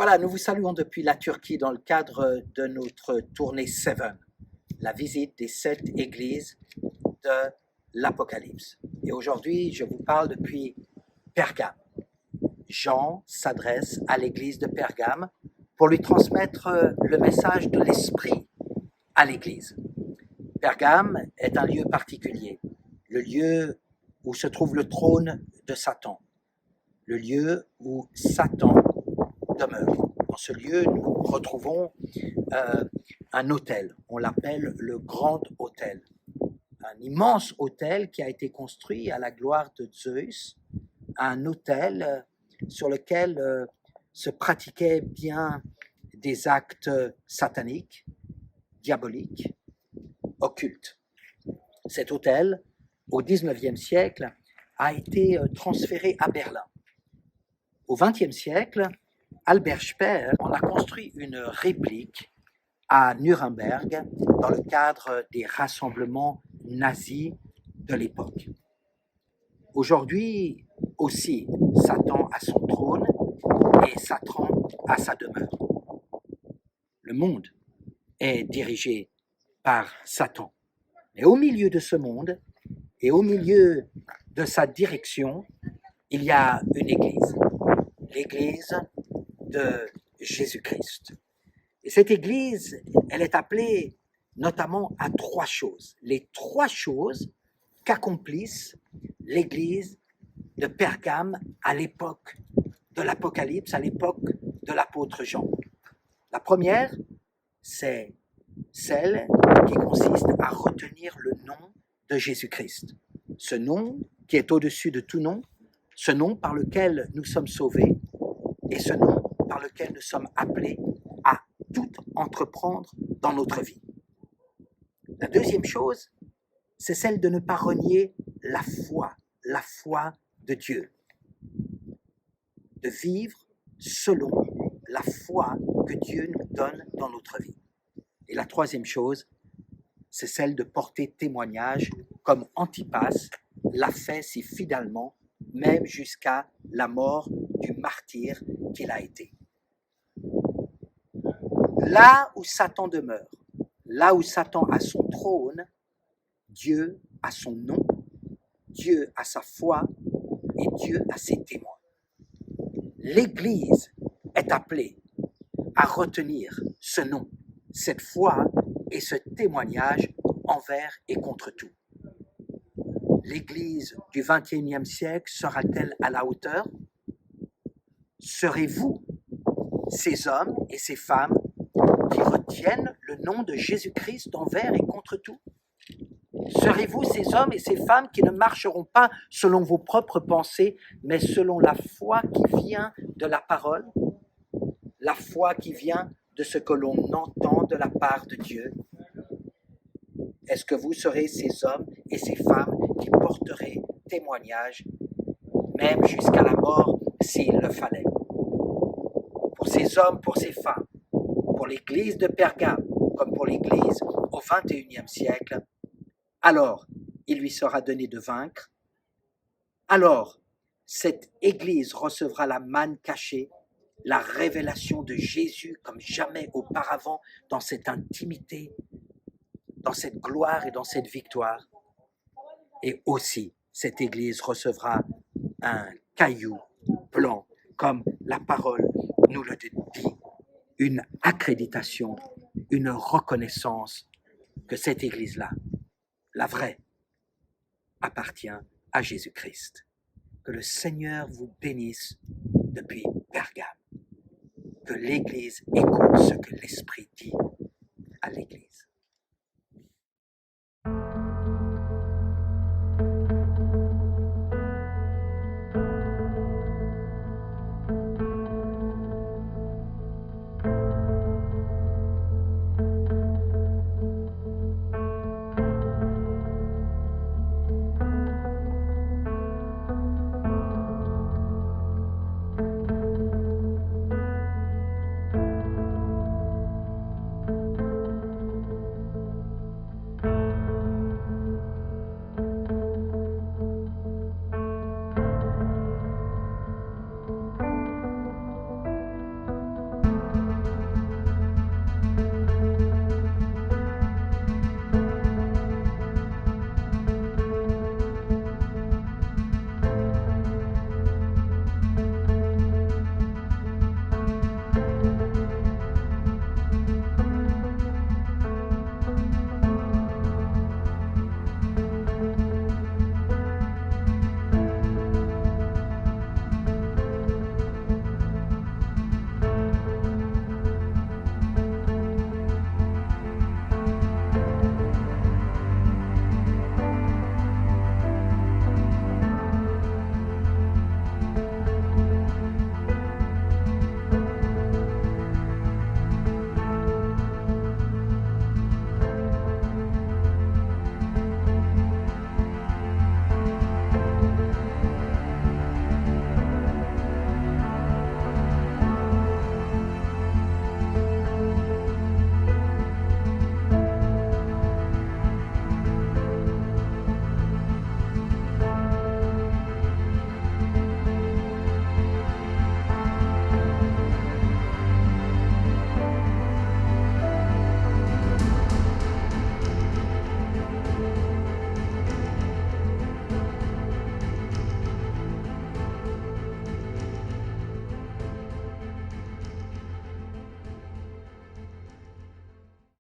Voilà, nous vous saluons depuis la Turquie dans le cadre de notre tournée Seven, la visite des 7 églises de l'Apocalypse. Et aujourd'hui, je vous parle depuis Pergame. Jean s'adresse à l'église de Pergame pour lui transmettre le message de l'Esprit à l'église. Pergame est un lieu particulier, le lieu où se trouve le trône de Satan, le lieu où Satan demeure. Dans ce lieu, nous retrouvons un autel, on l'appelle le Grand Autel, un immense autel qui a été construit à la gloire de Zeus, un autel sur lequel se pratiquaient bien des actes sataniques, diaboliques, occultes. Cet autel, au XIXe siècle, a été transféré à Berlin. Au XXe siècle, Albert Speer en a construit une réplique à Nuremberg dans le cadre des rassemblements nazis de l'époque. Aujourd'hui aussi, Satan a son trône et Satan a sa demeure. Le monde est dirigé par Satan. Et au milieu de ce monde et au milieu de sa direction, il y a une église, l'église de Jésus-Christ. Et cette église, elle est appelée notamment à 3 choses. Les 3 choses qu'accomplissent l'église de Pergame à l'époque de l'Apocalypse, à l'époque de l'apôtre Jean. La première, c'est celle qui consiste à retenir le nom de Jésus-Christ. Ce nom qui est au-dessus de tout nom, ce nom par lequel nous sommes sauvés et ce nom par lequel nous sommes appelés à tout entreprendre dans notre vie. La deuxième chose, c'est celle de ne pas renier la foi de Dieu, de vivre selon la foi que Dieu nous donne dans notre vie. Et la troisième chose, c'est celle de porter témoignage comme Antipas l'a fait si fidèlement, même jusqu'à la mort du martyr qu'il a été. Là où Satan demeure, là où Satan a son trône, Dieu a son nom, Dieu a sa foi et Dieu a ses témoins. L'Église est appelée à retenir ce nom, cette foi et ce témoignage envers et contre tout. L'Église du XXIe siècle sera-t-elle à la hauteur? Serez-vous ces hommes et ces femmes qui retiennent le nom de Jésus-Christ envers et contre tout? Serez-vous ces hommes et ces femmes qui ne marcheront pas selon vos propres pensées, mais selon la foi qui vient de la parole, la foi qui vient de ce que l'on entend de la part de Dieu? Est-ce que vous serez ces hommes et ces femmes qui porteraient témoignage, même jusqu'à la mort s'il le fallait? Pour ces hommes, pour ces femmes, pour l'église de Pergame, comme pour l'église au XXIe siècle, alors il lui sera donné de vaincre. Alors cette église recevra la manne cachée, la révélation de Jésus comme jamais auparavant dans cette intimité, dans cette gloire et dans cette victoire. Et aussi, cette église recevra un caillou blanc, comme la parole nous le dit, une accréditation, une reconnaissance que cette église-là, la vraie, appartient à Jésus-Christ. Que le Seigneur vous bénisse depuis Pergame. Que l'Église écoute ce que l'Esprit dit à l'Église.